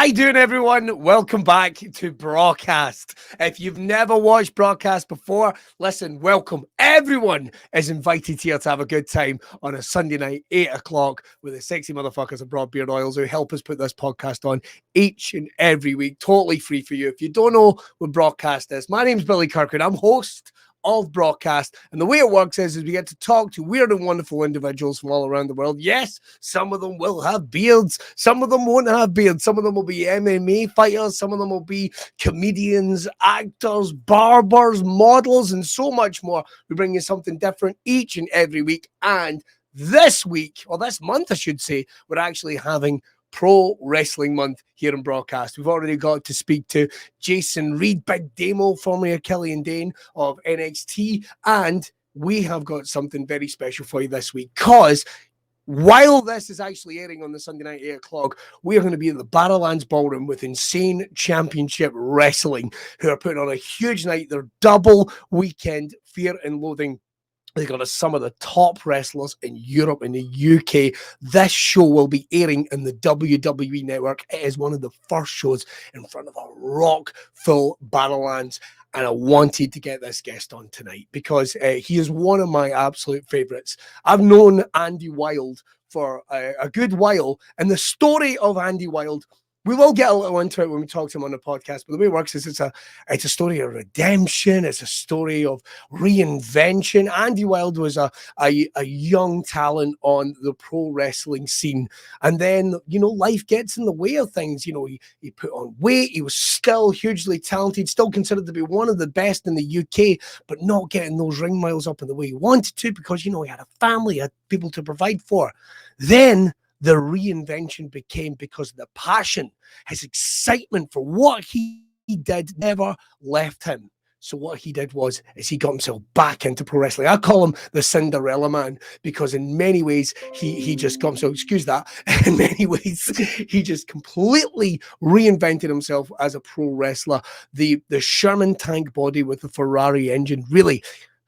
you doing, everyone? Welcome back to Braw Cast. If you've never watched Braw Cast before, listen, welcome. Everyone is invited here to have a good time on a Sunday night, 8 o'clock, with the sexy motherfuckers of Broad Beard Oils who help us put this podcast on each and every week, totally free for you. If you don't know what Braw Cast is, my name's Billy Kirkwood. I'm host of Braw Cast, and the way it works is we get to talk to weird and wonderful individuals from all around the world. Yes, some of them will have beards, some of them won't have beards, some of them will be MMA fighters, some of them will be comedians, actors, barbers, models, and so much more. We bring you something different each and every week, and this week, or this month I should say, we're actually having Pro Wrestling Month here in Braw Cast. We've already got to speak to Jason Reed, Big Damo, formerly of Kelly and Dane of NXT, and we have got something very special for you this week, because while this is actually airing on the Sunday night 8 o'clock, we are going to be at the Barrowlands Ballroom with Insane Championship Wrestling, who are putting on a huge night, their double weekend Fear and Loathing. They got some of the top wrestlers in Europe and the UK. This show will be airing in the WWE Network. It is one of the first shows in front of a rock-full Barrowlands. And I wanted to get this guest on tonight because he is one of my absolute favorites. I've known Andy Wilde for a good while. And the story of Andy Wilde, we will get a little into it when we talk to him on the podcast, but the way it works is it's a story of redemption. It's a story of reinvention. Andy Wilde was a young talent on the pro wrestling scene. And then, life gets in the way of things. He put on weight. He was still hugely talented, still considered to be one of the best in the UK, but not getting those ring miles up in the way he wanted to because, he had a family, he had people to provide for. Then the reinvention became because of the passion, his excitement for what he did never left him. So what he did is he got himself back into pro wrestling. I call him the Cinderella Man because in many ways he just got himself, excuse that, in many ways he just completely reinvented himself as a pro wrestler. The Sherman tank body with the Ferrari engine, really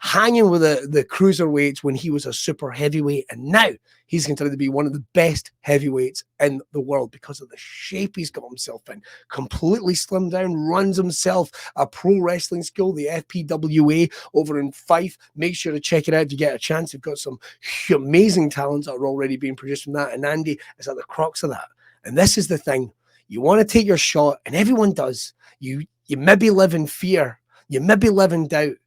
hanging with the cruiserweights when he was a super heavyweight, and now he's considered to be one of the best heavyweights in the world because of the shape he's got himself in. Completely slimmed down, runs himself a pro wrestling school, the FPWA, over in Fife. Make sure to check it out if you get a chance. They've got some amazing talents that are already being produced from that, and Andy is at the crux of that. And this is the thing. You want to take your shot, and everyone does. You maybe live in fear. You maybe live in doubt.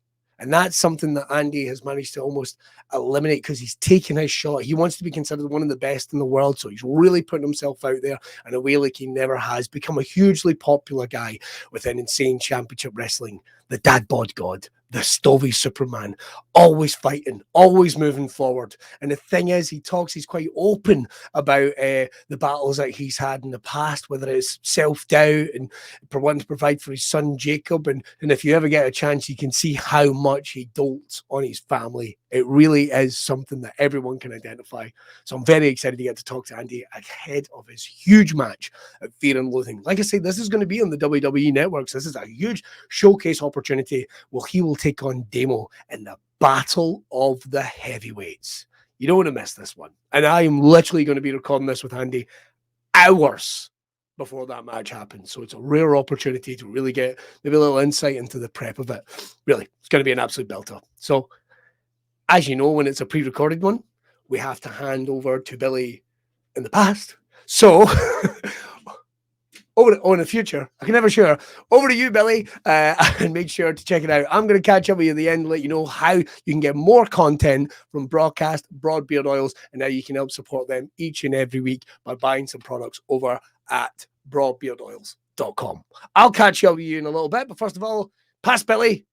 And that's something that Andy has managed to almost eliminate because he's taken his shot. He wants to be considered one of the best in the world. So he's really putting himself out there in a way like he never has. Become a hugely popular guy within Insane Championship Wrestling. The Dad Bod God, the Stovie Superman, always fighting, always moving forward. And the thing is, he's quite open about the battles that he's had in the past, whether it's self-doubt and wanting to provide for his son, Jacob. And if you ever get a chance, you can see how much he dotes on his family. It really is something that everyone can identify. So I'm very excited to get to talk to Andy ahead of his huge match at Fear and Loathing. Like I say, this is going to be on the WWE networks. This is a huge showcase opportunity. Well, he will take on Damo in the Battle of the Heavyweights. You don't want to miss this one. And I am literally going to be recording this with Andy hours before that match happens. So it's a rare opportunity to really get maybe a little insight into the prep of it. Really, it's going to be an absolute belter. So as you know, when it's a pre-recorded one, we have to hand over to Billy in the past. So over in the future, I can never share. Over to you, Billy, and make sure to check it out. I'm going to catch up with you at the end, let you know how you can get more content from Braw Cast, Broad Beard Oils, and how you can help support them each and every week by buying some products over at brawbeardoils.com. I'll catch up with you in a little bit, but first of all, pass Billy,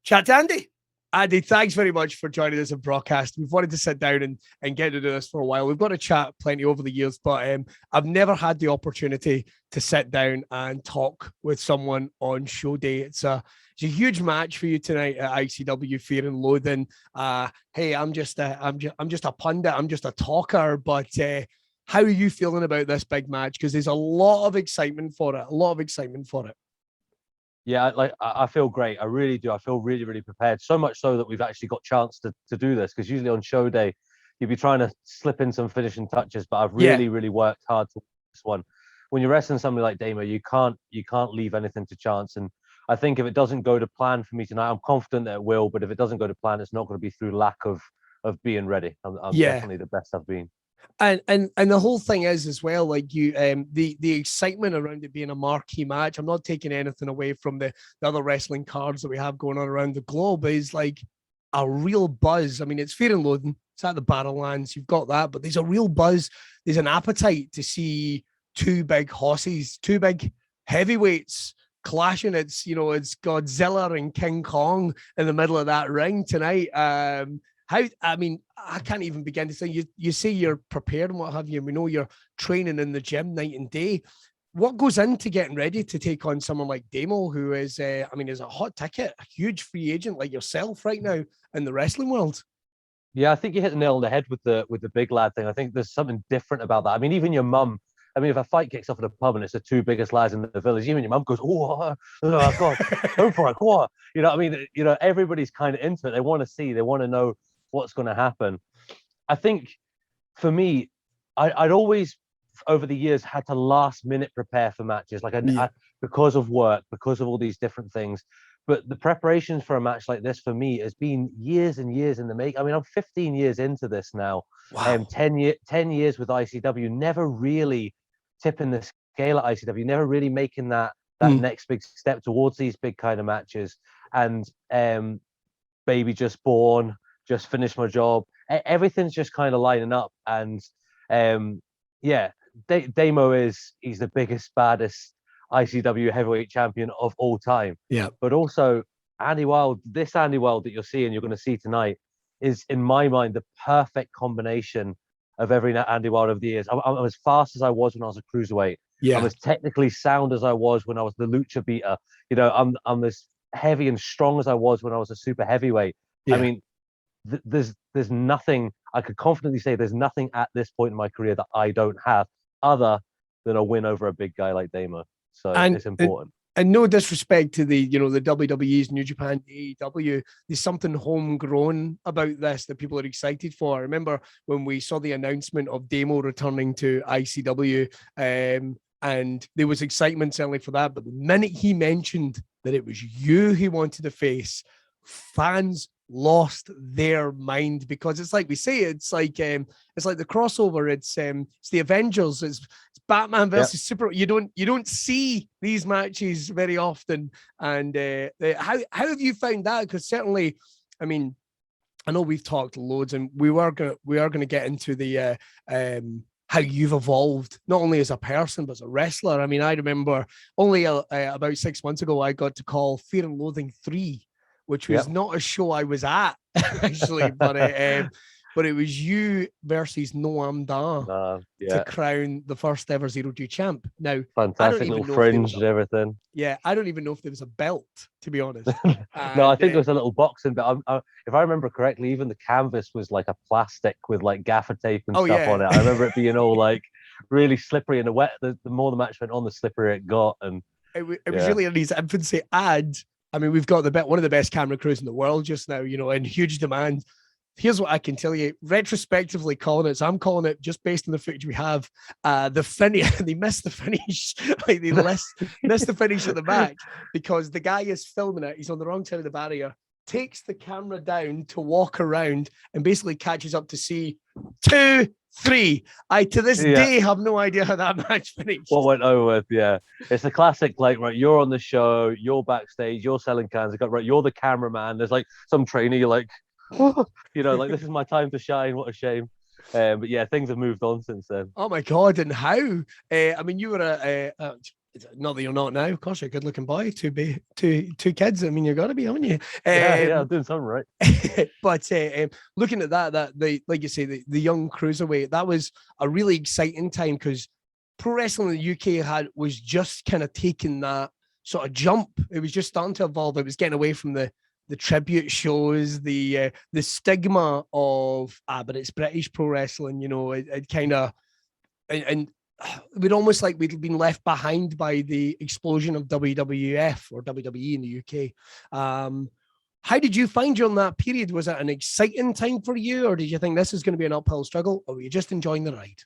chat to Andy. Andy, thanks very much for joining us in Braw Cast. We've wanted to sit down and get to do this for a while. We've got to chat plenty over the years, but I've never had the opportunity to sit down and talk with someone on show day. It's a huge match for you tonight at ICW Fear and Loathing. Hey, I'm just a pundit. I'm just a talker, but how are you feeling about this big match? Because there's a lot of excitement for it. Yeah, I feel great. I really do. I feel really, really prepared. So much so that we've actually got chance to do this, because usually on show day, you'd be trying to slip in some finishing touches, but I've really, really worked hard to this one. when you're wrestling somebody like Dama, you can't leave anything to chance. And I think if it doesn't go to plan for me tonight, I'm confident that it will. But if it doesn't go to plan, it's not going to be through lack of being ready. I'm definitely the best I've been. And the whole thing is as well, like you, the excitement around it being a marquee match. I'm not taking anything away from the other wrestling cards that we have going on around the globe. Is like a real buzz. I mean, it's Fear and Loathing. It's at the Battlelands. You've got that, but there's a real buzz. There's an appetite to see two big hosses, two big heavyweights clashing. It's it's Godzilla and King Kong in the middle of that ring tonight. I mean, I can't even begin to say. You say you're prepared and what have you. We know you're training in the gym night and day. What goes into getting ready to take on someone like Damo, who is, is a hot ticket, a huge free agent like yourself right now in the wrestling world? Yeah, I think you hit the nail on the head with the big lad thing. I think there's something different about that. I mean, even your mum. I mean, if a fight kicks off at a pub and it's the two biggest lads in the village, even your mum goes, "Oh, God, go for it, what?" I mean, everybody's kind of into it. They want to see, they want to know what's going to happen. I think for me, I'd always over the years had to last minute prepare for matches, like because of work, because of all these different things. But the preparations for a match like this for me has been years and years in the make. I mean, I'm 15 years into this now. Wow. 10 years with ICW, never really tipping the scale at ICW, never really making that next big step towards these big kind of matches. And baby just born, just finished my job. Everything's just kind of lining up. And Damo he's the biggest, baddest ICW heavyweight champion of all time. Yeah. But also Andy Wild, this Andy Wild that you're going to see tonight is, in my mind, the perfect combination of every Andy Wild over the years. I'm as fast as I was when I was a cruiserweight. Yeah. I'm as technically sound as I was when I was the lucha beater. I'm as heavy and strong as I was when I was a super heavyweight. Yeah. I mean, there's nothing, I could confidently say there's nothing at this point in my career that I don't have other than a win over a big guy like Dama. So it's important. And no disrespect to the WWE's, New Japan, AEW, there's something homegrown about this that people are excited for. I remember when we saw the announcement of Damo returning to ICW, and there was excitement certainly for that. But the minute he mentioned that it was you he wanted to face, fans lost their mind, because it's like we say, it's like the crossover. It's the Avengers. It's Batman versus Super. You don't see these matches very often. And how have you found that? Because certainly, I mean, I know we've talked loads, and we are gonna get into the how you've evolved, not only as a person, but as a wrestler. I mean, I remember only about 6 months ago, I got to call Fear and Loathing 3, which was not a show I was at, actually, but it was you versus Noam Dar to crown the first ever Zero G champ. Now, fantastic little fringe and everything. Yeah, I don't even know if there was a belt, to be honest. No, I think there was a little boxing belt. If I remember correctly, even the canvas was like a plastic with like gaffer tape and stuff on it. I remember it being all like really slippery, and the more the match went on, the slipperier it got. And it was really in its infancy. And I mean, we've got one of the best camera crews in the world just now, in huge demand. Here's what I can tell you, retrospectively calling it, so I'm calling it just based on the footage we have, the finish, they missed the finish, like they missed the finish at the back, because the guy is filming it, he's on the wrong side of the barrier, takes the camera down to walk around and basically catches up to see 2, 3. I, to this day, have no idea how that match finished. What went over with, it's the classic, like, right, you're on the show, you're backstage, you're selling cans, right, you're the cameraman, there's like some trainer, you're like, like, this is my time to shine, what a shame. But yeah, things have moved on since then. Oh my God, and how? I mean, you were not that you're not now, of course, you're a good looking boy, two kids. I mean, you got to be, haven't you? I'm doing something right. But looking at that like you say, the young cruiserweight, that was a really exciting time, because pro wrestling in the UK was just kind of taking that sort of jump. It was just starting to evolve. It was getting away from the tribute shows, the stigma of but it's British pro wrestling, it kind of, and we'd almost like we'd been left behind by the explosion of WWF or WWE in the UK. How did you find during that period? Was it an exciting time for you, or did you think this is going to be an uphill struggle, or were you just enjoying the ride?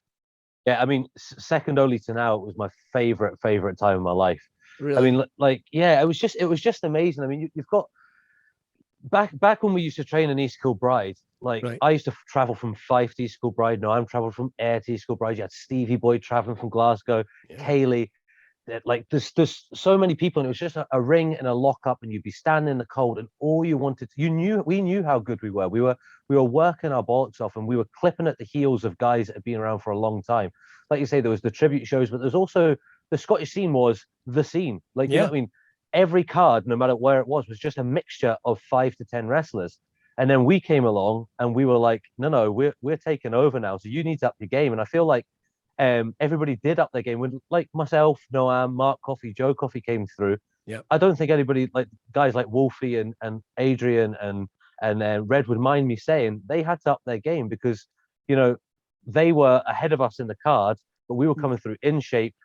Yeah, I mean, second only to now, it was my favorite time of my life. I Really? mean, like, yeah, it was just amazing. I mean, you've got back when we used to train in East Kilbride. Like, Right. I used to travel from Fife to East Kilbride. No, I'm traveling from Ayr to East Kilbride. You had Stevie Boy traveling from Glasgow, Yeah. Kaylee. Like, there's so many people, and it was just a ring and a lockup, and you'd be standing in the cold, and all you wanted to, we knew how good we were. We were working our bollocks off, and we were clipping at the heels of guys that had been around for a long time. Like you say, there was the tribute shows, but there's also the Scottish scene was the scene. Like, you know Yeah. what I mean? Every card, no matter where it was just a mixture of 5 to 10 wrestlers. And then we came along and we were like, no, we're taking over now. So you need to up your game. And I feel like everybody did up their game. When like myself, Noam, Mark Coffey, Joe Coffey came through. Yeah. I don't think anybody like guys like Wolfie and Adrian and Red would mind me saying they had to up their game because you know they were ahead of us in the card, but we were coming through in shape,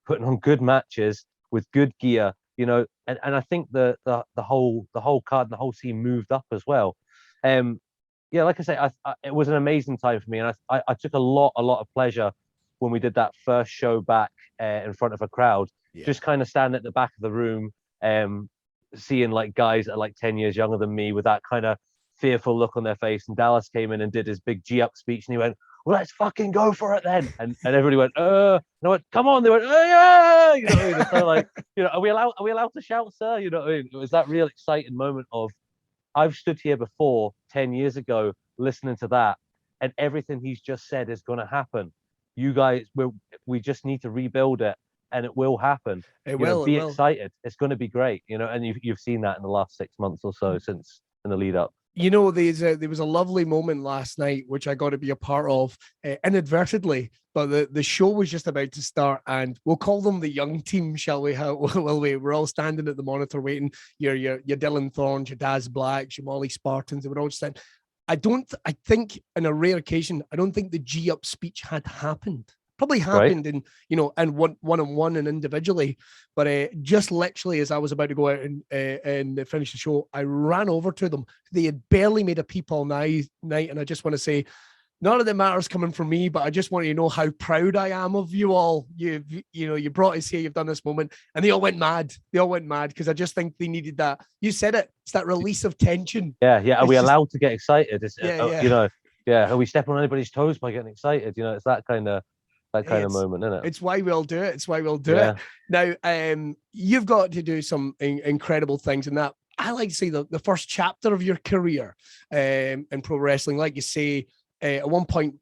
putting on good matches with good gear. And I think the whole card and the whole scene moved up as well. Yeah, like I say, it was an amazing time for me, and I took a lot of pleasure when we did that first show back in front of a crowd, just kind of standing at the back of the room, seeing like guys that are like 10 years younger than me with that kind of fearful look on their face. And Dallas came in and did his big G up speech, and he went, "Well, let's fucking go for it then." And everybody went, and I went, "Come on!" They went, "Oh yeah!" You know what I mean? So like, are we allowed to shout, sir? You know what I mean? It was that real exciting moment of, I've stood here before 10 years ago listening to that, and everything he's just said is going to happen. You guys, we just need to rebuild it, and it will happen. It will. Be excited. It's going to be great. And you've seen that in the last 6 months or so since in the lead up. There was a lovely moment last night, which I got to be a part of inadvertently, but the show was just about to start, and we'll call them the young team, shall we? Will we? We're all standing at the monitor waiting. Your Dylan Thorns, your Daz Blacks, your Molly Spartans, and we're all standing. I think on a rare occasion, I don't think the G up speech had happened. Probably happened in one-on-one and individually, but just literally as I was about to go out and finish the show, I ran over to them. They had barely made a peep all night, and I just want to say, none of the matters coming from me, but I just want you to know how proud I am of you all. You brought us here, you've done this moment, and they all went mad. Because I just think they needed that. You said it. It's that release of tension. Yeah. Are we allowed to get excited? Are we stepping on anybody's toes by getting excited? It's that kind of moment, isn't it? It's why we'll do it. It. Now, you've got to do some incredible things, and that I like to say the first chapter of your career in pro wrestling, like you say, at one point,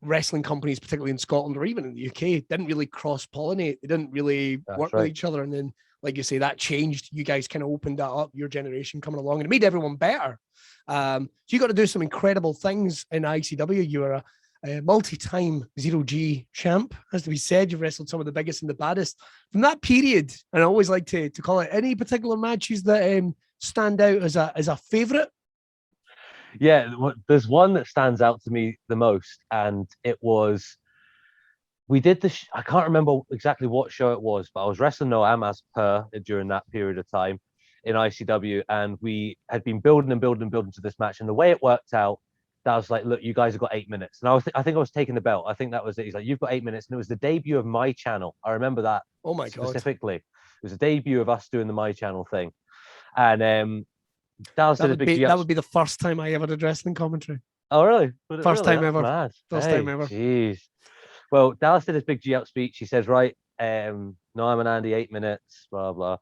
wrestling companies, particularly in Scotland or even in the UK, didn't really cross-pollinate. They didn't really work with each other. And then, like you say, that changed. You guys kind of opened that up, your generation coming along, and it made everyone better. So you got to do some incredible things in ICW. You are a multi-time Zero-G champ, as to be said. You've wrestled some of the biggest and the baddest. From that period, and I always like to call it, any particular matches that stand out as a favourite? Yeah, there's one that stands out to me the most, and it was, we did I can't remember exactly what show it was, but I was wrestling Noam as per during that period of time in ICW, and we had been building to this match, and the way it worked out, that was like, look, you guys have got 8 minutes, and I think I was taking the belt. I think that was it. He's like, you've got 8 minutes, and it was the debut of my channel. I remember that. Oh my god! Specifically, it was a debut of us doing the my channel thing, and Dallas did a big that would be the first time I ever did wrestling commentary. Oh, really? First time ever. Mad. First time ever. Jeez. Well, Dallas did his big G out speech. He says, right, no, I'm an Andy, 8 minutes, blah, blah.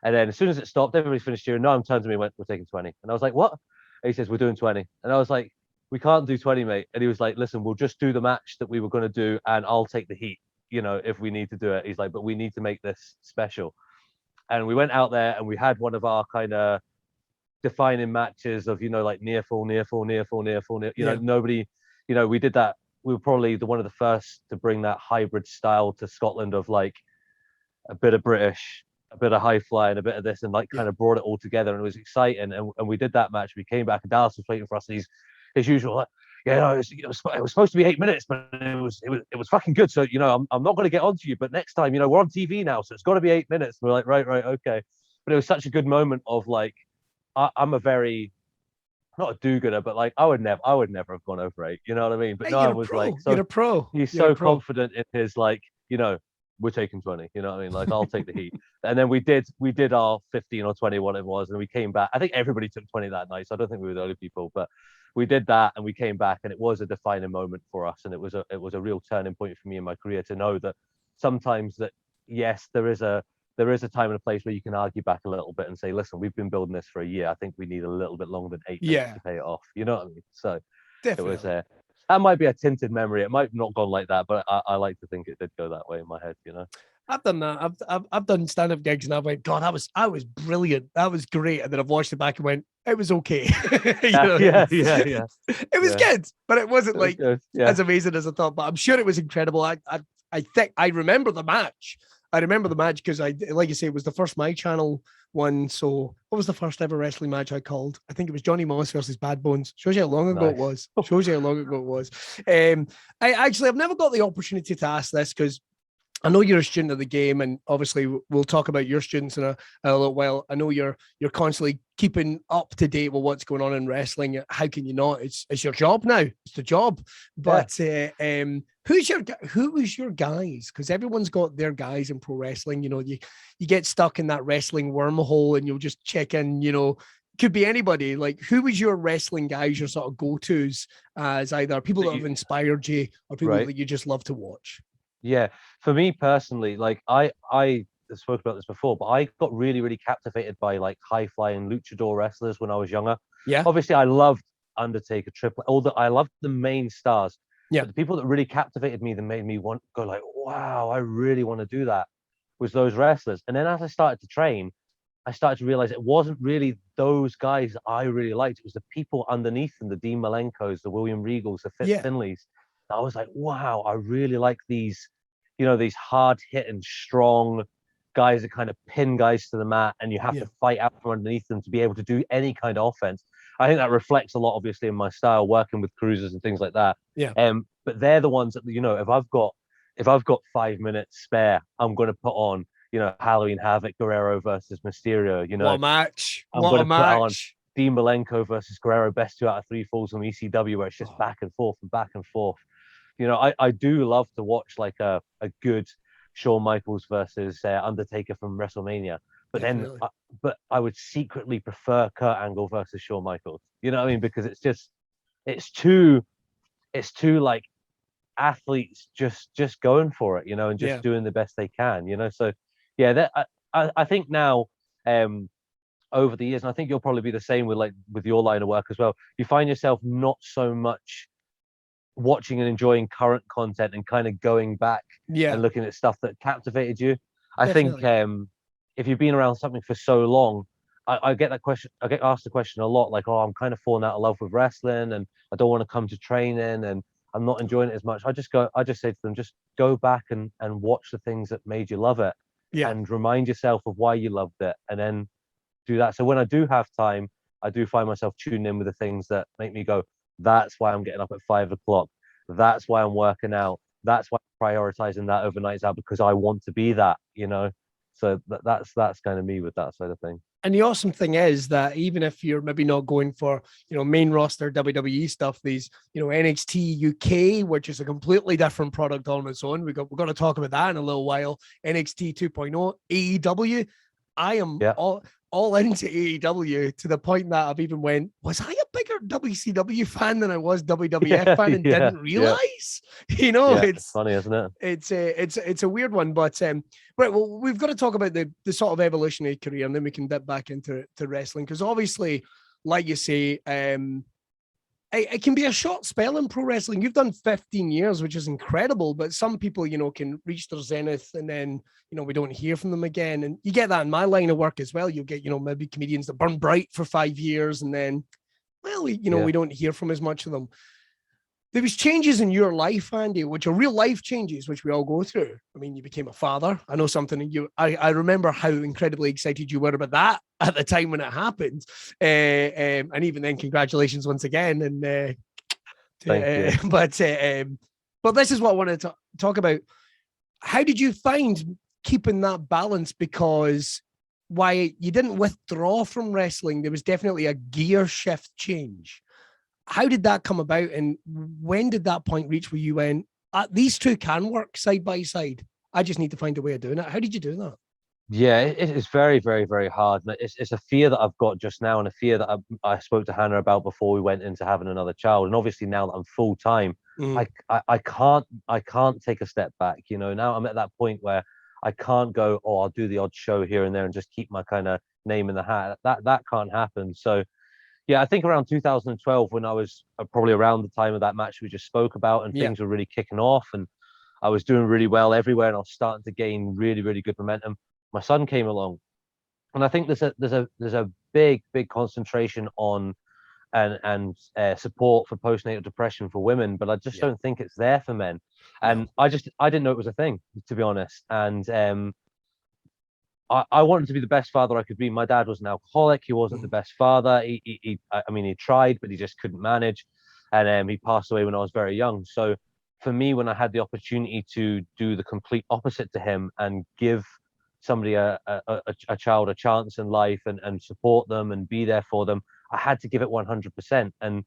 And then as soon as it stopped, everybody finished cheering. Noam turned to me and went, we're taking 20. And I was like, what? And he says, we're doing 20. And I was like, we can't do 20, mate. And he was like, listen, we'll just do the match that we were going to do, and I'll take the heat, if we need to do it. He's like, but we need to make this special. And we went out there and we had one of our kind of defining matches of like near fall, nobody, we did that. We were probably one of the first to bring that hybrid style to Scotland of like a bit of British, a bit of high fly, and a bit of this, and like kind of brought it all together, and it was exciting. And we did that match. We came back, and Dallas was waiting for us, and he's his usual like, it was supposed to be 8 minutes, but it was fucking good. So I'm not going to get onto you, but next time, we're on TV now, so it's got to be 8 minutes. And we're like, right, okay. But it was such a good moment of like, I'm a very not a do-gooder, but like I would never have gone over 8. You know what I mean? But Hey, no you're one a was pro. like, You're so a pro. he's You're a so pro. confident in his like, we're taking 20. You know what I mean? Like I'll take the heat. And then we did our 15 or 20, what it was, and we came back. I think everybody took 20 that night, so I don't think we were the only people, but we did that and we came back, and it was a defining moment for us, and it was a real turning point for me in my career to know that sometimes that yes, there is a time and a place where you can argue back a little bit and say, listen, we've been building this for a year. I think we need a little bit longer than 8 minutes to pay it off. You know what I mean? So Definitely. it was that might be a tinted memory. It might have not gone like that, but I like to think it did go that way in my head, I've done that. I've done stand-up gigs and I went, God, I was brilliant. That was great. And then I've watched it back and went, it was okay. Yeah. It was good, but it wasn't like as Yeah. amazing as I thought. But I'm sure it was incredible. I think I remember the match. I remember the match because like you say, it was the first My Channel one. So what was the first ever wrestling match I called? I think it was Johnny Moss versus Bad Bones. Shows you how long ago it was. Shows you how long ago it was. I've never got the opportunity to ask this because I know you're a student of the game, and obviously we'll talk about your students in a little while. I know you're constantly keeping up to date with what's going on in wrestling. How can you not? It's your job now. It's the job. But who was your guys? Because everyone's got their guys in pro wrestling. You get stuck in that wrestling wormhole, and you'll just check in. Could be anybody. Like, who was your wrestling guys? Your sort of go-tos as either people that have inspired you or people that you just love to watch. Yeah, for me personally, like I spoke about this before, but I got really, really captivated by like high flying luchador wrestlers when I was younger. Yeah. Obviously, I loved Undertaker, Triple, although I loved the main stars. Yeah. But the people that really captivated me, that made me want go like, wow, I really want to do that, was those wrestlers. And then as I started to train, I started to realize it wasn't really those guys that I really liked. It was the people underneath them, the Dean Malenkos, the William Regals, the Fit Finleys. I was like, wow, I really like these, these hard hitting, strong guys that kind of pin guys to the mat, and you have to fight out from underneath them to be able to do any kind of offense. I think that reflects a lot, obviously, in my style, working with cruisers and things like that. Yeah. But they're the ones that, if I've got 5 minutes spare, I'm going to put on, Halloween Havoc, Guerrero versus Mysterio. What a match! I'm going to put on Dean Malenko versus Guerrero, best 2 out of 3 falls on ECW, where it's just back and forth and back and forth. I do love to watch like a good Shawn Michaels versus Undertaker from WrestleMania, but Definitely. But I would secretly prefer Kurt Angle versus Shawn Michaels. You know what I mean? Because it's too like athletes just going for it, and just doing the best they can. So I think now over the years, and I think you'll probably be the same with your line of work as well. You find yourself not so much watching and enjoying current content and kind of going back and looking at stuff that captivated you. I think if you've been around something for so long, I get that question. I get asked the question a lot, like, "Oh, I'm kind of falling out of love with wrestling, and I don't want to come to training, and I'm not enjoying it as much." I just say to them, just go back and watch the things that made you love it, and remind yourself of why you loved it, and then do that. So when I do have time, I do find myself tuning in with the things that make me go, that's why I'm getting up at 5 o'clock. That's why I'm working out. That's why I'm prioritizing that overnights out, because I want to be that, So that's kind of me with that side of thing. And the awesome thing is that even if you're maybe not going for, main roster WWE stuff, these, NXT UK, which is a completely different product on its own. We're going to talk about that in a little while. NXT 2.0, AEW. I am all into AEW to the point that I've even went, was I a bigger WCW fan than I was WWF fan and didn't realize? It's funny, isn't it? It's a weird one, but right. Well, we've got to talk about the sort of evolutionary career, and then we can dip back into wrestling, because obviously, like you say, it can be a short spell in pro wrestling. You've done 15 years, which is incredible, but some people, can reach their zenith and then, we don't hear from them again. And you get that in my line of work as well. You'll get, maybe comedians that burn bright for 5 years and then, well, we don't hear from as much of them. There was changes in your life, Andy, which are real life changes, which we all go through. I mean, you became a father. I know something I remember how incredibly excited you were about that at the time when it happened. And even then, congratulations once again. And Thank you. But this is what I wanted to talk about. How did you find keeping that balance? Because why you didn't withdraw from wrestling. There was definitely a gear shift change. How did that come about? And when did that point reach where you went, these two can work side by side? I just need to find a way of doing it. How did you do that? Yeah, it is very, very, very hard. And it's a fear that I've got just now, and a fear that I spoke to Hannah about before we went into having another child. And obviously now that I'm full time, I can't take a step back. You know, now I'm at that point where I can't go, oh, I'll do the odd show here and there and just keep my kind of name in the hat. That can't happen. So yeah, I think around 2012, when I was probably around the time of that match we just spoke about, and things were really kicking off, and I was doing really well everywhere, and I was starting to gain really, really good momentum. My son came along, and I think there's a big concentration on and support for postnatal depression for women, but I just don't think it's there for men. And I didn't know it was a thing, to be honest. And I wanted to be the best father I could be. My dad was an alcoholic. He wasn't the best father. I mean, he tried, but he just couldn't manage. And he passed away when I was very young. So for me, when I had the opportunity to do the complete opposite to him and give somebody a child a chance in life and support them and be there for them, I had to give it 100%. And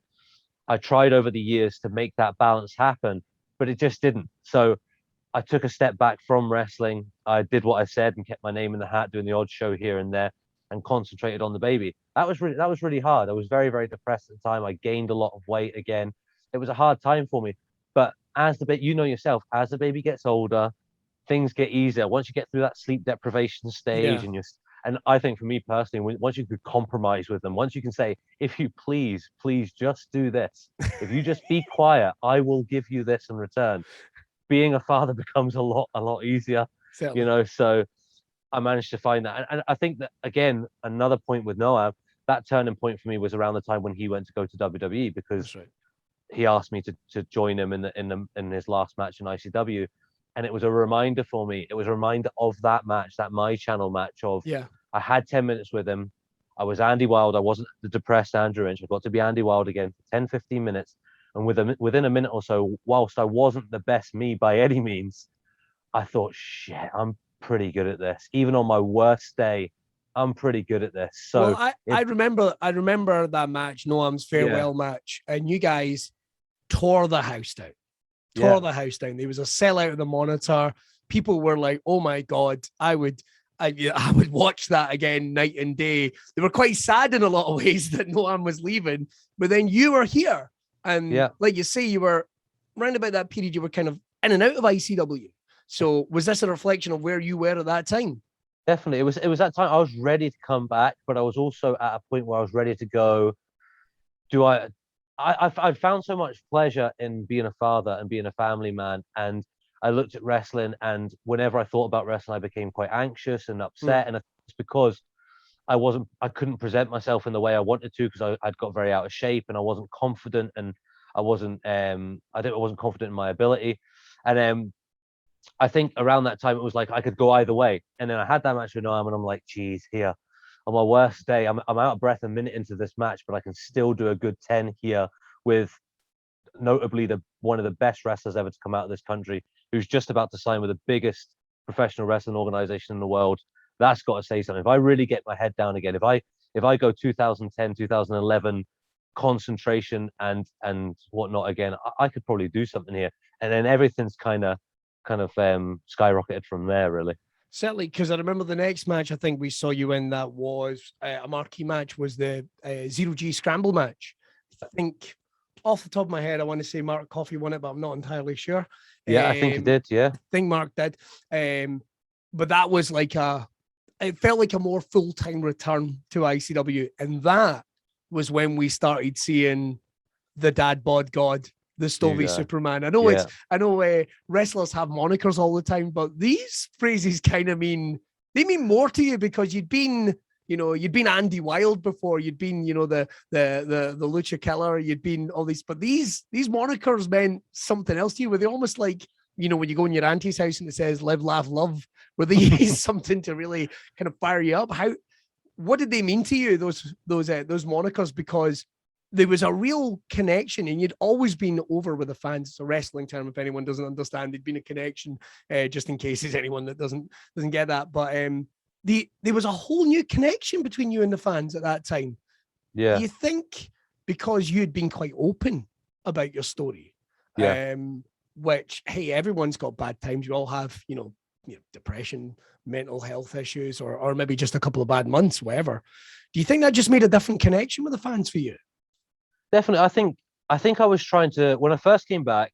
I tried over the years to make that balance happen, but it just didn't. So I took a step back from wrestling. I did what I said and kept my name in the hat, doing the odd show here and there, and concentrated on the baby. That was really hard. I was very, very depressed at the time. I gained a lot of weight again. It was a hard time for me. But as the baby, you know yourself, as the baby gets older, things get easier. Once you get through that sleep deprivation stage, and I think for me personally, once you could compromise with them, once you can say, if you please just do this, if you just be quiet, I will give you this in return. Being a father becomes a lot easier, Certainly. you know. So I managed to find that, and I think that again, another point with Noah, that turning point for me was around the time when he went to go to WWE, because he asked me to join him in his last match in ICW, and it was a reminder for me. It was a reminder of that match, that My Channel match. I had 10 minutes with him. I was Andy Wilde. I wasn't the depressed Andrew Inch. I got to be Andy Wilde again for 10-15 minutes. And within a minute or so, whilst I wasn't the best me by any means, I thought, shit, I'm pretty good at this. Even on my worst day, I'm pretty good at this. So I remember that match, Noam's farewell match, and you guys tore the house down. The house down. There was a sellout of the monitor. People were like, "Oh my god!" I would watch that again night and day. They were quite sad in a lot of ways that Noam was leaving, but then you were here. And like you say, you were around about that period, you were kind of in and out of ICW. So was this a reflection of where you were at that time? Definitely. It was that time I was ready to come back, but I was also at a point where I was ready to go. I found so much pleasure in being a father and being a family man. And I looked at wrestling, and whenever I thought about wrestling, I became quite anxious and upset. And it's because I couldn't present myself in the way I wanted to, because I'd got very out of shape and I wasn't confident, and I wasn't confident in my ability. And I think around that time it was like I could go either way. And then I had that match with Noam, and I'm like, geez, here on my worst day, I'm out of breath a minute into this match, but I can still do a good 10 here with notably one of the best wrestlers ever to come out of this country, who's just about to sign with the biggest professional wrestling organization in the world. That's got to say something. If I really get my head down again, if I go 2010, 2011 concentration and whatnot again, I could probably do something here. And then everything's kind of skyrocketed from there, really. Certainly, because I remember the next match I think we saw you in that was a marquee match, was the Zero G Scramble match. I think off the top of my head, I want to say Mark Coffey won it, but I'm not entirely sure. Yeah, I think he did. Yeah, I think Mark did. But that was like it felt like a more full-time return to ICW. And that was when we started seeing the Dad Bod God, the Stovie Superman. I know wrestlers have monikers all the time, but these phrases kind of mean more to you, because you'd been Andy Wilde before, you'd been, the Lucha Killer, you'd been all these, but these monikers meant something else to you. Were they almost like, when you go in your auntie's house and it says live, laugh, love, were they something to really kind of fire you up? What did they mean to you, those monikers? Because there was a real connection, and you'd always been over with the fans. It's a wrestling term, if anyone doesn't understand. There'd been a connection, just in case there's anyone that doesn't get that. But there was a whole new connection between you and the fans at that time. Yeah. You think because you'd been quite open about your story, which, hey, everyone's got bad times. We all have, depression, mental health issues, or maybe just a couple of bad months, whatever. Do you think that just made a different connection with the fans for you? Definitely. I think I was trying to, when I first came back,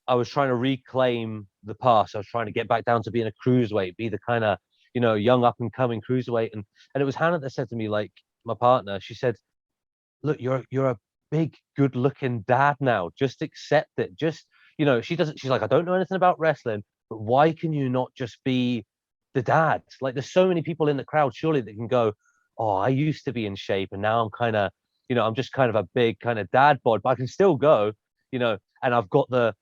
I was trying to reclaim the past. I was trying to get back down to being a cruiserweight, be the kind of, young up and coming cruiserweight. And it was Hannah that said to me, like, my partner, she said, look, you're a big, good looking dad now. Just accept it. Just, she's like, I don't know anything about wrestling, but why can you not just be the dad? Like, there's so many people in the crowd, surely, that can go, oh, I used to be in shape and now I'm kind of, I'm just kind of a big kind of dad bod, but I can still go, and I've got the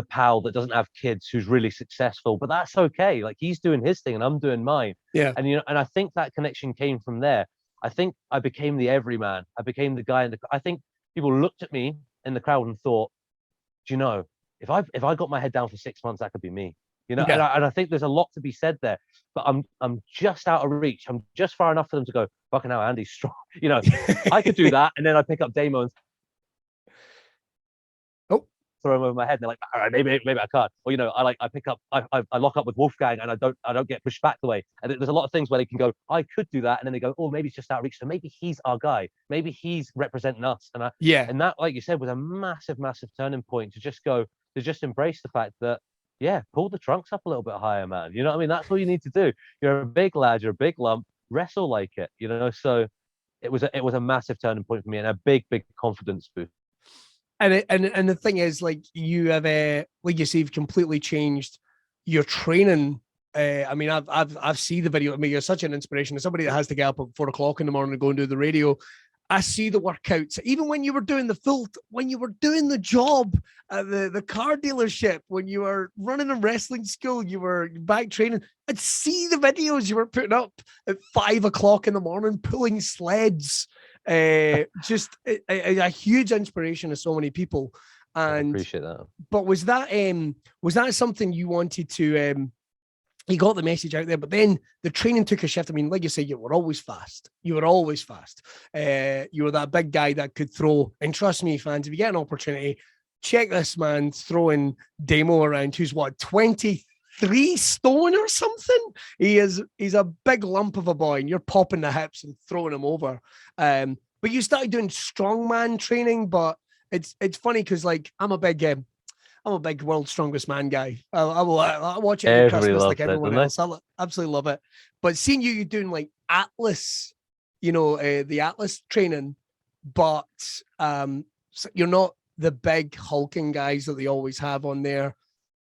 pal that doesn't have kids who's really successful, but that's okay. Like, he's doing his thing and I'm doing mine. Yeah. And and I think that connection came from there. I think I became the everyman. I became the guy I think people looked at me in the crowd and thought, do you know, if I got my head down for 6 months, that could be me. And I think there's a lot to be said there. But I'm just out of reach. I'm just far enough for them to go, fucking hell, Andy's strong. I could do that, and then I pick up Dama and throw him over my head, and they're like, all right, maybe I can't. Or I lock up with Wolfgang, and I don't get pushed back the way. And there's a lot of things where they can go, I could do that, and then they go, oh, maybe it's just out of reach. So maybe he's our guy. Maybe he's representing us. And and that, like you said, was a massive, massive turning point to just embrace the fact that, yeah, pull the trunks up a little bit higher, man. You know what I mean? That's all you need to do. You're a big lad, you're a big lump, wrestle like it, So it was a massive turning point for me and a big, big confidence boost. And the thing is, like, you have, like you say, you've completely changed your training. I mean, I've seen the video. I mean, you're such an inspiration. As somebody that has to get up at 4 o'clock in the morning and go and do the radio, I see the workouts. Even when you were doing when you were doing the job at the car dealership, when you were running a wrestling school, you were back training. I'd see the videos you were putting up at 5 o'clock in the morning, pulling sleds. Just a huge inspiration to so many people. And I appreciate that. But was that something you wanted to? You got the message out there, but then the training took a shift. I mean, like you said, you were always fast. You were always fast. You were that big guy that could throw. And trust me, fans, if you get an opportunity, check this man throwing Damo around, who's what, 23 stone or something. He's a big lump of a boy, and you're popping the hips and throwing him over. But you started doing strongman training, but it's funny because, like, I'm a big world's strongest man guy. I watch it every Christmas like everyone else. I absolutely love it. But seeing you doing like Atlas, the Atlas training, but so you're not the big hulking guys that they always have on there.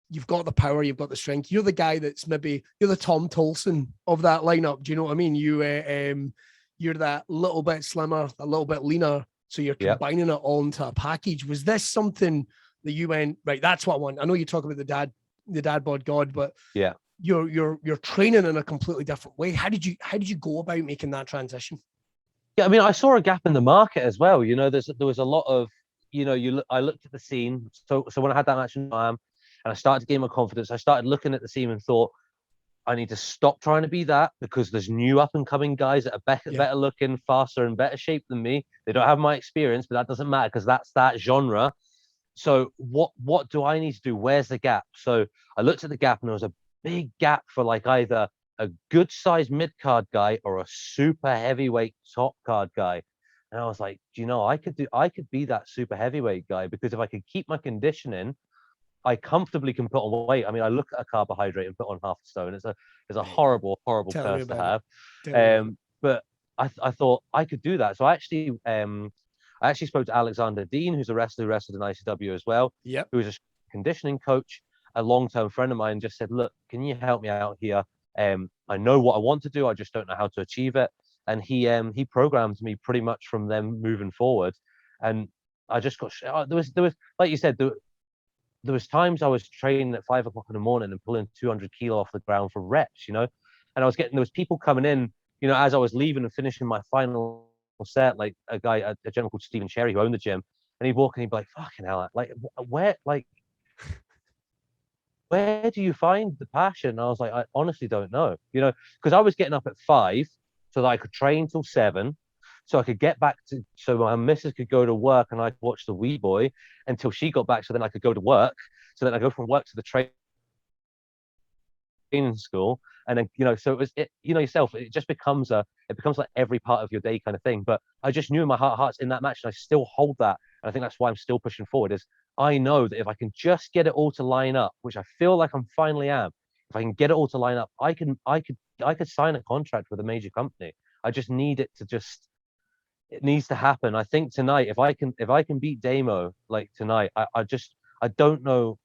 You've got the power, you've got the strength. You're the guy that's maybe you're the Tom Tolson of that lineup. Do you know what I mean? You're that little bit slimmer, a little bit leaner. So you're combining it all into a package. Was this something that you went, right, that's what I want? I know you talk about the Dad Bod God, but yeah, you're training in a completely different way. How did you go about making that transition? Yeah, I mean, I saw a gap in the market as well. There was a lot of, I looked at the scene. So when I had that match in Miami and I started to gain my confidence, I started looking at the scene and thought, I need to stop trying to be that, because there's new up and coming guys that are better looking, faster, and better shape than me. They don't have my experience, but that doesn't matter because that's that genre. So what do I need to do? Where's the gap? So I looked at the gap, and there was a big gap for like either a good sized mid card guy or a super heavyweight top card guy. And I was like, I could be that super heavyweight guy, because if I could keep my conditioning, I comfortably can put on weight. I mean, I look at a carbohydrate and put on half a stone. It's a horrible curse to have. But I thought I could do that. So I actually spoke to Alexander Dean, who's a wrestler who wrestled in ICW as well. Yeah. Who was a conditioning coach, a long-term friend of mine, just said, look, can you help me out here? I know what I want to do. I just don't know how to achieve it. And he programmed me pretty much from them moving forward. And I just got, there was, like you said, there was times I was training at 5 o'clock in the morning and pulling 200 kilo off the ground for reps, and there was people coming in, as I was leaving and finishing my final set, like a gentleman called Stephen Cherry, who owned the gym, and he'd walk in, he'd be like, fucking hell, like, where, like, where do you find the passion? And I was like, I honestly don't know, because I was getting up at 5 so that I could train till 7, so I could get back to, so my missus could go to work and I could watch the wee boy until she got back, so then I could go to work, so then I go from work to the training school, and then so it was yourself, it just becomes like every part of your day kind of thing. But I just knew in my heart of hearts in that match, and I still hold that, and I think that's why I'm still pushing forward, is I know that if I can just get it all to line up, which I feel like I'm finally am, if I can get it all to line up, I could sign a contract with a major company. I just need it needs to happen. I think tonight, if I can beat Damo like tonight, I don't know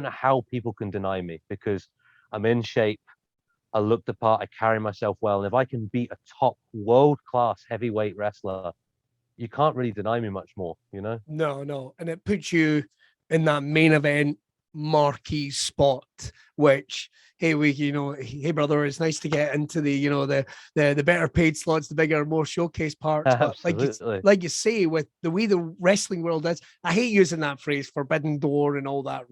how people can deny me, because I'm in shape, I look the part, I carry myself well, and if I can beat a top world class heavyweight wrestler, you can't really deny me much more, No, and it puts you in that main event marquee spot, which hey hey brother, it's nice to get into the better paid slots, the bigger, more showcase parts. But Absolutely. like you say, with the way the wrestling world is, I hate using that phrase, forbidden door and all that.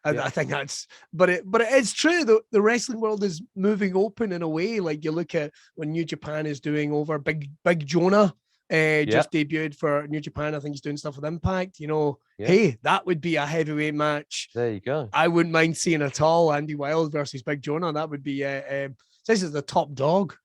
I think that's, but it is true. The wrestling world is moving open in a way. Like you look at when New Japan is doing over Big Jonah. Just debuted for New Japan. I think he's doing stuff with Impact. Hey, that would be a heavyweight match. There you go. I wouldn't mind seeing at all. Andy Wild versus Big Jonah. That would be. This is the top dog.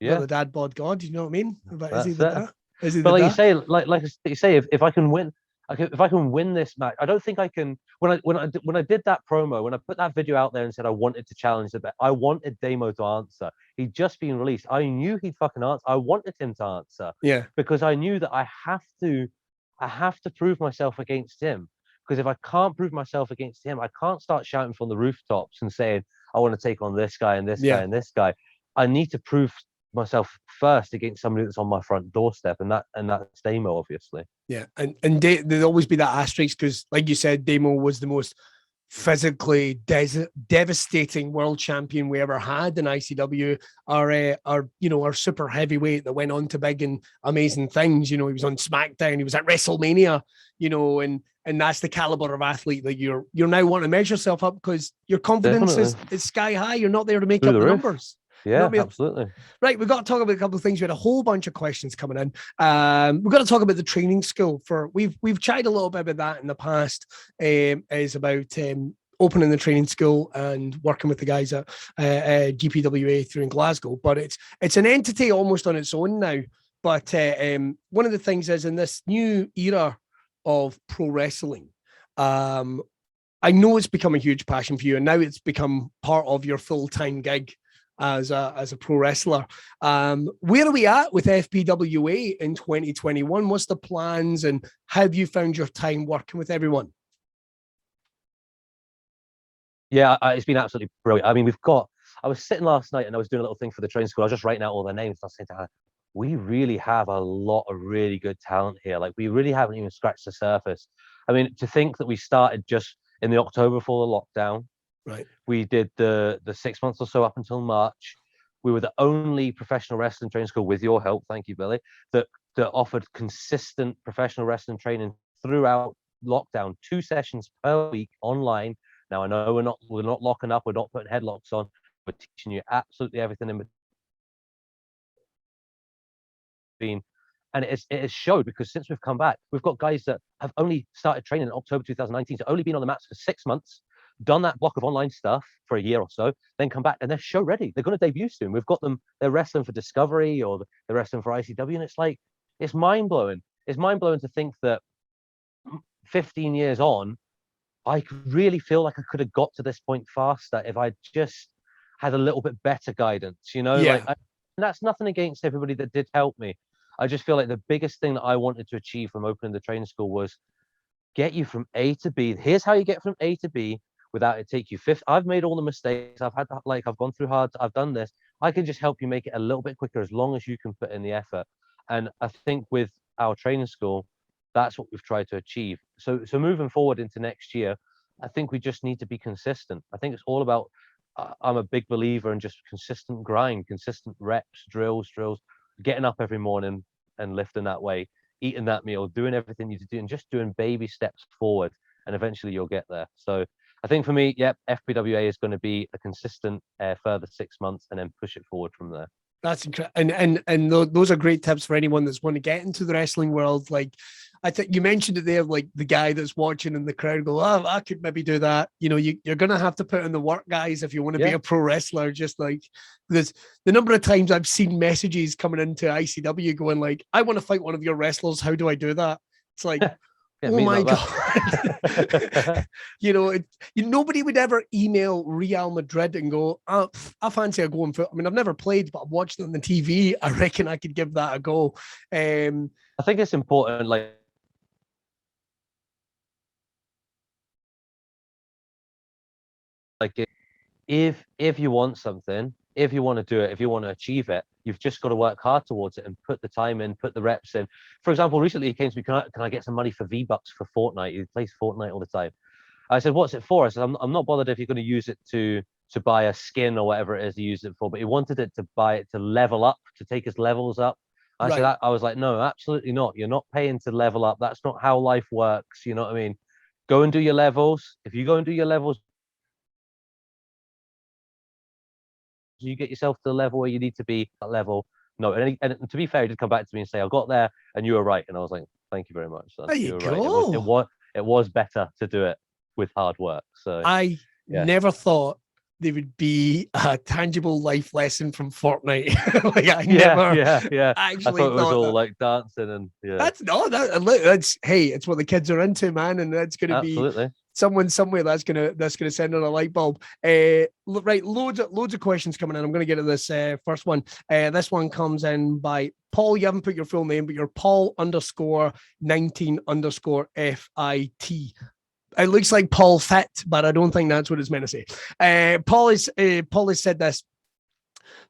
Yeah, the Dad Bod God. You know what I mean? But is he that's the it. that? Is he But the like you that? say, like you say, if I can win, if I can win this match, I don't think I can. When I did that promo, when I put that video out there and said I wanted to challenge the bet, I wanted Damo to answer. He'd just been released. I knew he'd fucking answer. I wanted him to answer. Yeah. Because I knew that I have to prove myself against him. Because if I can't prove myself against him, I can't start shouting from the rooftops and saying I want to take on this guy and this guy and this guy. I need to prove myself first against somebody that's on my front doorstep, and that's Damo, obviously. Yeah, and there'd always be that asterisk because, like you said, Damo was the most physically devastating world champion we ever had in ICW. Our super heavyweight that went on to big and amazing things. He was on SmackDown, he was at WrestleMania. And that's the caliber of athlete that you're now wanting to measure yourself up, because your confidence is sky high. You're not there to make Through up the roof. numbers. Yeah, absolutely. Right, we've got to talk about a couple of things. We had a whole bunch of questions coming in. We've got to talk about the training school. We've chatted a little bit about that in the past. Is about opening the training school and working with the guys at GPWA through in Glasgow. But it's an entity almost on its own now. But one of the things is, in this new era of pro wrestling, I know it's become a huge passion for you, and now it's become part of your full-time gig as a pro wrestler. Where are we at with FPWA in 2021? What's the plans, and how have you found your time working with everyone? Yeah, it's been absolutely brilliant. I mean, I was sitting last night and I was doing a little thing for the training school. I was just writing out all their names. And I was saying to her, we really have a lot of really good talent here. Like, we really haven't even scratched the surface. I mean, to think that we started just in the October before the lockdown. Right. We did the 6 months or so up until March. We were the only professional wrestling training school, with your help, thank you, Billy, that offered consistent professional wrestling training throughout lockdown, 2 sessions per week online. Now, I know we're not locking up, we're not putting headlocks on, we're teaching you absolutely everything in between. And it has showed, because since we've come back, we've got guys that have only started training in October 2019, so only been on the mats for 6 months, done that block of online stuff for a year or so, then come back and they're show ready. They're going to debut soon. We've got them, they're wrestling for Discovery or they're wrestling for ICW. And it's like, it's mind blowing. It's mind blowing to think that 15 years on, I really feel like I could have got to this point faster if I just had a little bit better guidance, Yeah. and that's nothing against everybody that did help me. I just feel like the biggest thing that I wanted to achieve from opening the training school was get you from A to B. Here's how you get from A to B without it take you 50. I've made all the mistakes. I've gone through hard. I've done this. I can just help you make it a little bit quicker as long as you can put in the effort. And I think with our training school, that's what we've tried to achieve. So moving forward into next year, I think we just need to be consistent. I think it's all about, I'm a big believer in just consistent grind, consistent reps, drills, getting up every morning and lifting that weight, eating that meal, doing everything you need to do, and just doing baby steps forward, and eventually you'll get there. So I think for me, yep, FPWA is going to be a consistent further 6 months, and then push it forward from there. That's incredible, and those are great tips for anyone that's want to get into the wrestling world. Like, I think you mentioned it there, like the guy that's watching in the crowd go, "Oh, I could maybe do that." You know, you're gonna have to put in the work, guys, if you want to be a pro wrestler. Just like there's the number of times I've seen messages coming into ICW going like, "I want to fight one of your wrestlers. How do I do that?" It's like, oh my God. You know, nobody would ever email Real Madrid and go, oh, I fancy a going for, I mean, I've never played, but I've watched it on the TV. I reckon I could give that a go. I think it's important, like if you want something, if you want to do it, if you want to achieve it, you've just got to work hard towards it and put the time in, put the reps in. For example, recently he came to me, can I get some money for V-Bucks for Fortnite? He plays Fortnite all the time. I said, what's it for? I said, I'm not bothered if you're going to use it to buy a skin or whatever it is you use it for, but he wanted it to buy it to level up, to take his levels up. I said, I was like, no, absolutely not. You're not paying to level up. That's not how life works. You know what I mean? Go and do your levels. If you go and do your levels, you get yourself to the level where you need to be at level. No, and to be fair, he did come back to me and say, I got there and you were right. And I was like, thank you very much, son. There you go. Right. It was better to do it with hard work. So I never thought there would be a tangible life lesson from Fortnite. Like I never actually I thought it was all like dancing and that's hey, it's what the kids are into, man, and that's going to be someone somewhere that's gonna send on a light bulb. Right, loads of questions coming in. I'm gonna get to this first one. This one comes in by Paul. You haven't put your full name, but you're Paul _19_FIT. It looks like Paul Fit, but I don't think that's what it's meant to say. Paul has said this.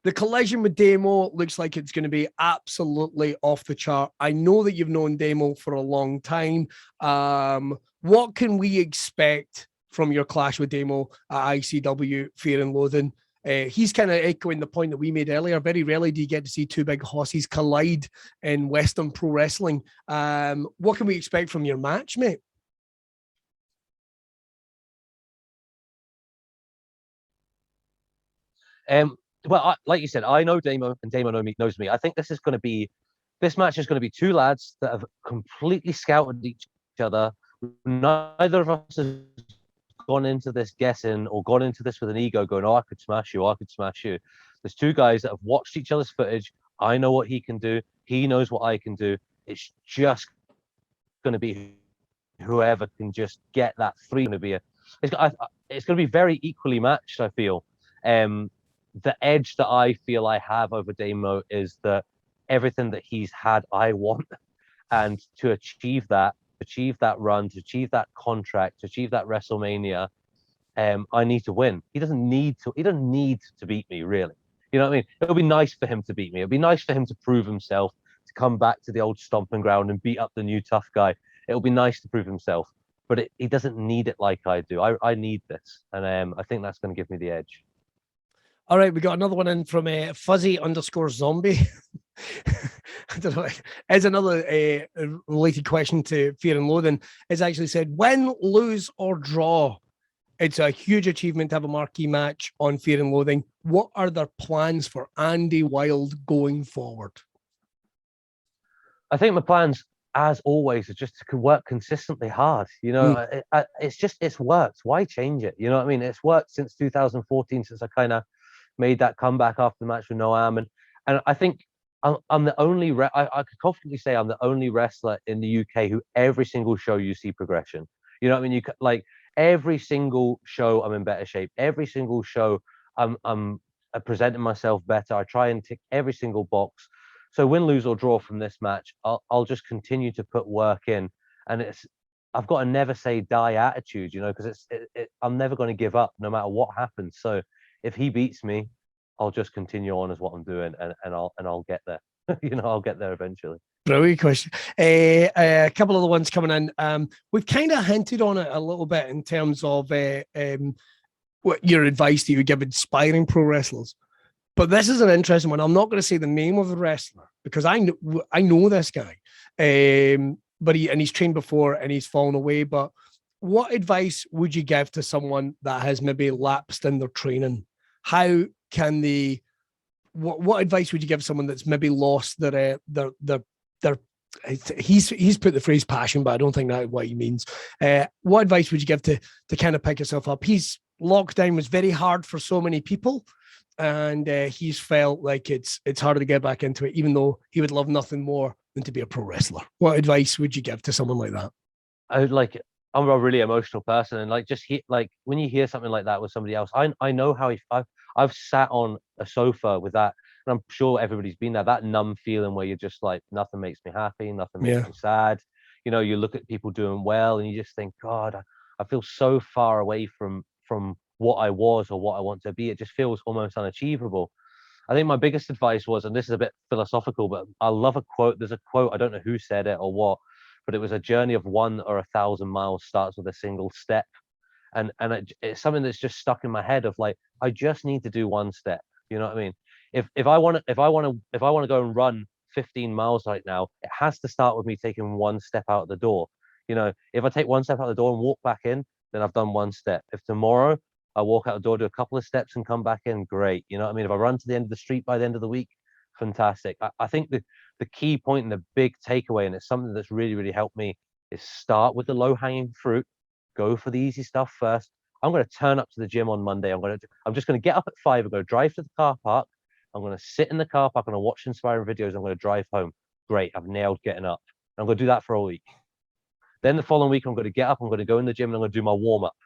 The collision with Damo looks like it's going to be absolutely off the chart. I know that you've known Damo for a long time. What can we expect from your clash with Damo at ICW Fear and Loathing? He's kind of echoing the point that we made earlier. Very rarely do you get to see two big hosses collide in Western pro wrestling. What can we expect from your match, mate? Well, like you said, I know Damo and Damo knows me. I think this match is going to be two lads that have completely scouted each other. Neither of us has gone into this guessing or gone into this with an ego going, oh, I could smash you, I could smash you. There's two guys that have watched each other's footage. I know what he can do. He knows what I can do. It's just going to be whoever can just get that three. It's going to be very equally matched, I feel. The edge that I feel I have over Damo is that everything that he's had, I want. And to achieve that run, to achieve that contract, to achieve that WrestleMania, I need to win. He doesn't need to beat me, really. You know what I mean? It'll be nice for him to beat me. It'll be nice for him to prove himself, to come back to the old stomping ground and beat up the new tough guy. It'll be nice to prove himself, but he doesn't need it like I do. I need this. And I think that's going to give me the edge. All right, we got another one in from fuzzy_zombie. I don't know. As another related question to Fear and Loathing, it's actually said, win, lose, or draw. It's a huge achievement to have a marquee match on Fear and Loathing. What are their plans for Andy Wilde going forward? I think my plans, as always, are just to work consistently hard. You know, it's worked. Why change it? You know what I mean? It's worked since 2014, since I kind of made that comeback after the match with Noam, and I think I'm the only I could confidently say I'm the only wrestler in the UK who every single show you see progression. You know what I mean? Like every single show I'm in better shape. Every single show I'm presenting myself better. I try and tick every single box. So win, lose, or draw from this match, I'll just continue to put work in, and I've got a never say die attitude, you know, because I'm never going to give up no matter what happens. So if he beats me, I'll just continue on as what I'm doing, and I'll get there. You know, I'll get there eventually. Brilliant question. A couple of the ones coming in. We've kind of hinted on it a little bit in terms of what your advice that you would give inspiring pro wrestlers. But this is an interesting one. I'm not going to say the name of the wrestler because I know this guy, but he's trained before and he's fallen away. But what advice would you give to someone that has maybe lapsed in their training? How can they? What advice would you give someone that's maybe lost their he's put the phrase passion, but I don't think that's what he means. What advice would you give to kind of pick yourself up? Lockdown was very hard for so many people, and he's felt like it's harder to get back into it, even though he would love nothing more than to be a pro wrestler. What advice would you give to someone like that? I'm a really emotional person, and when you hear something like that with somebody else, I know how I've sat on a sofa with that, and I'm sure everybody's been there. That numb feeling where you're just like, nothing makes me happy, nothing makes me sad. You know, you look at people doing well, and you just think, God, I feel so far away from what I was or what I want to be. It just feels almost unachievable. I think my biggest advice was, and this is a bit philosophical, but I love a quote. There's a quote, I don't know who said it or what, but it was a journey of 1 or 1,000 miles starts with a single step. And it's something that's just stuck in my head of like, I just need to do one step. You know what I mean? If I want to go and run 15 miles right now, it has to start with me taking one step out the door. You know, if I take one step out the door and walk back in, then I've done one step. If tomorrow I walk out the door, do a couple of steps and come back in, great. You know what I mean? If I run to the end of the street by the end of the week, fantastic. I think the key point and the big takeaway, and it's something that's really, really helped me, is start with the low-hanging fruit. Go for the easy stuff first. I'm going to turn up to the gym on Monday. I'm just going to get up at 5. I'm going to drive to the car park. I'm going to sit in the car park. I'm going to watch inspiring videos. I'm going to drive home. Great. I've nailed getting up. I'm going to do that for a week. Then the following week, I'm going to get up. I'm going to go in the gym and I'm going to do my warm-up.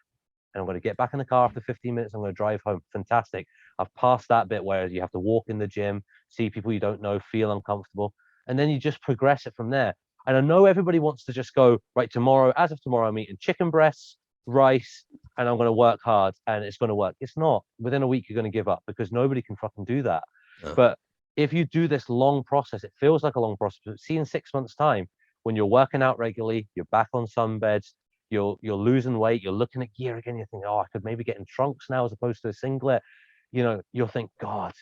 And I'm going to get back in the car after 15 minutes. I'm going to drive home. Fantastic. I've passed that bit where you have to walk in the gym, see people you don't know, feel uncomfortable. And then you just progress it from there. And I know everybody wants to just go, right, tomorrow, as of tomorrow, I'm eating chicken breasts, rice, and I'm going to work hard and it's going to work. It's not. Within a week, you're going to give up because nobody can fucking do that. Yeah. But if you do this long process, it feels like a long process. But see, in 6 months' time, when you're working out regularly, you're back on sunbeds, you're losing weight, you're looking at gear again, you think, oh, I could maybe get in trunks now as opposed to a singlet. You know, you'll think, God,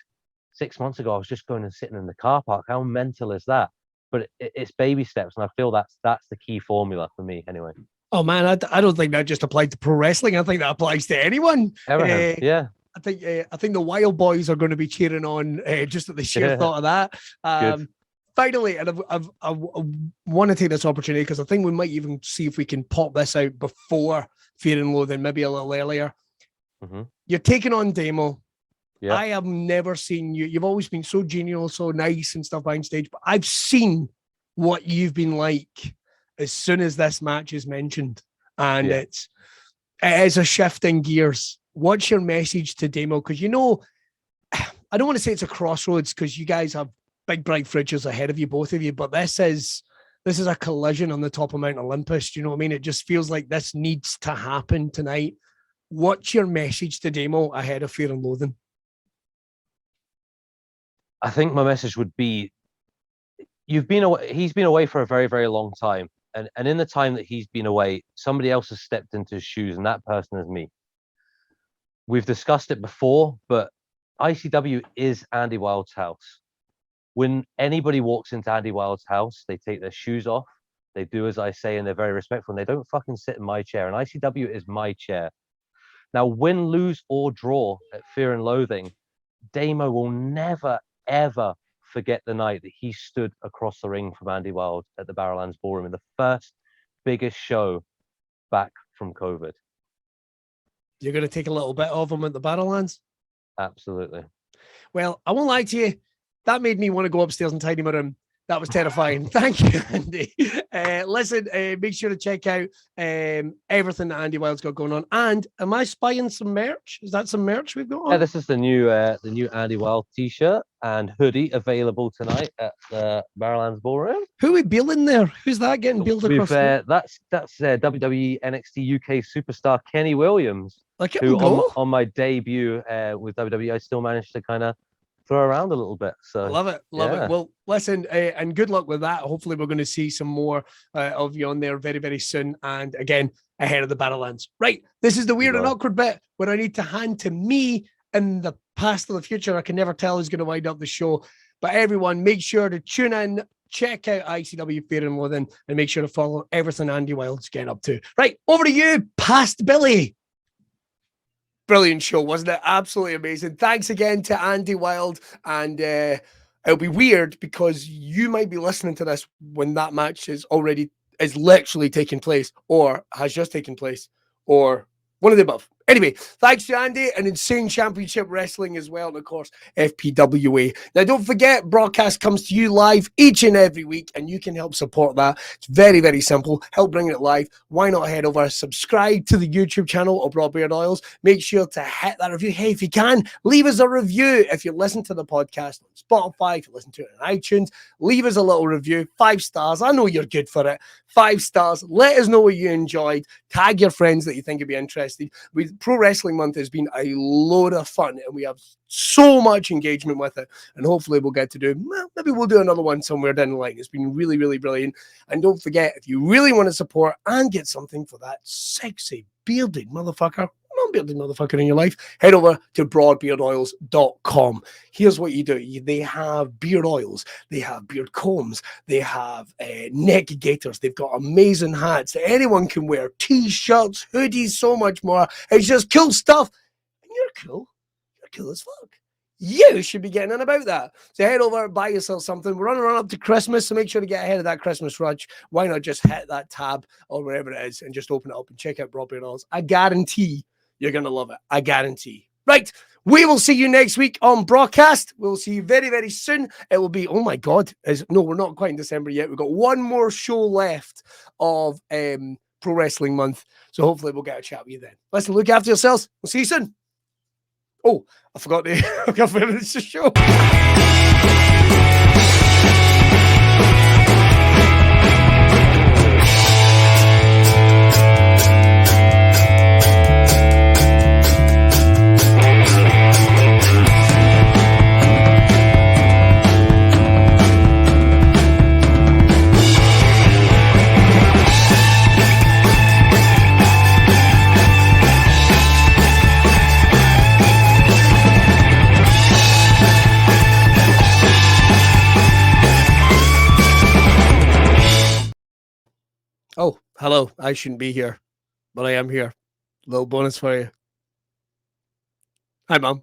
6 months ago, I was just going and sitting in the car park. How mental is that? But it's baby steps, and I feel that's the key formula for me, anyway. Oh man, I don't think that just applied to pro wrestling. I think that applies to anyone. Yeah. I think the Wild Boys are going to be cheering on just at the sheer thought of that. Finally, and I want to take this opportunity because I think we might even see if we can pop this out before Fear and Loathing, maybe a little earlier. Mm-hmm. You're taking on Dama. Yeah. I have never seen you. You've always been so genial, so nice and stuff behind stage, but I've seen what you've been like as soon as this match is mentioned. And it is a shift in gears. What's your message to Dama? Because, you know, I don't want to say it's a crossroads because you guys have big, bright futures ahead of you, both of you, but this is a collision on the top of Mount Olympus. Do you know what I mean? It just feels like this needs to happen tonight. What's your message to Dama ahead of Fear and Loathing? I think my message would be, he's been away for a very, very long time. And in the time that he's been away, somebody else has stepped into his shoes, and that person is me. We've discussed it before, but ICW is Andy Wild's house. When anybody walks into Andy Wild's house, they take their shoes off, they do as I say, and they're very respectful, and they don't fucking sit in my chair. And ICW is my chair. Now, win, lose, or draw at Fear and Loathing, Dama will never, ever forget the night that he stood across the ring from Andy Wild at the Barrowlands Ballroom in the first biggest show back from COVID. You're going to take a little bit of him at the Barrowlands? Absolutely. Well, I won't lie to you. That made me want to go upstairs and tidy my room. That was terrifying. Thank you, Andy. Listen, make sure to check out everything that Andy Wild's got going on. And am I spying some merch? Is that some merch we've got on? Yeah, this is the new Andy Wild t-shirt and hoodie available tonight at the Barrowlands Ballroom. Who are we billing there? Who's that getting billed across? That's WWE NXT UK superstar Kenny Williams, who on my debut with WWE, I still managed to kind of throw around a little bit. So love it. Well, listen, and good luck with that. Hopefully we're going to see some more of you on there very, very soon. And again, ahead of the Barrowlands. Right. This is the weird and awkward bit where I need to hand to me in the past or the future. I can never tell who's going to wind up the show. But everyone, make sure to tune in, check out ICW Fear and Loathing, and make sure to follow everything Andy Wilde's getting up to. Right, over to you, Past Billy. Brilliant show, wasn't it? Absolutely amazing. Thanks again to Andy Wilde. And it'll be weird because you might be listening to this when that match is literally taking place, or has just taken place, or one of the above. Anyway, thanks to Andy and Insane Championship Wrestling as well, and of course, FPWA. Now, don't forget, Braw Cast comes to you live each and every week, and you can help support that. It's very, very simple. Help bring it live. Why not head over, subscribe to the YouTube channel of Raw Beard Oils. Make sure to hit that review. Hey, if you can, leave us a review. If you listen to the podcast on Spotify, if you listen to it on iTunes, leave us a little review. 5 stars. I know you're good for it. 5 stars. Let us know what you enjoyed. Tag your friends that you think would be interested. Pro Wrestling Month has been a load of fun, and we have so much engagement with it, and hopefully we'll get to do, maybe we'll do another one somewhere down the line. It's been really, really brilliant. And don't forget, if you really want to support and get something for that sexy bearded motherfucker, non-bearded motherfucker in your life, head over to broadbeardoils.com. Here's what you do. They have beard oils, they have beard combs, they have neck gaiters, they've got amazing hats that anyone can wear, t-shirts, hoodies, so much more. It's just cool stuff, and you're cool. You're cool as fuck. You should be getting in about that. So head over, buy yourself something. We're running up to Christmas, so make sure to get ahead of that Christmas rush. Why not just hit that tab or wherever it is and just open it up and check out Braw Beard Oils. I guarantee you're going to love it. I guarantee. Right. We will see you next week on Braw Cast. We'll see you very, very soon. It will be, oh my God. No, we're not quite in December yet. We've got one more show left of Pro Wrestling Month. So hopefully we'll get a chat with you then. Listen, look after yourselves. We'll see you soon. Oh, I forgot to finish the show. Oh, hello. I shouldn't be here, but I am here. Little bonus for you. Hi, Mom.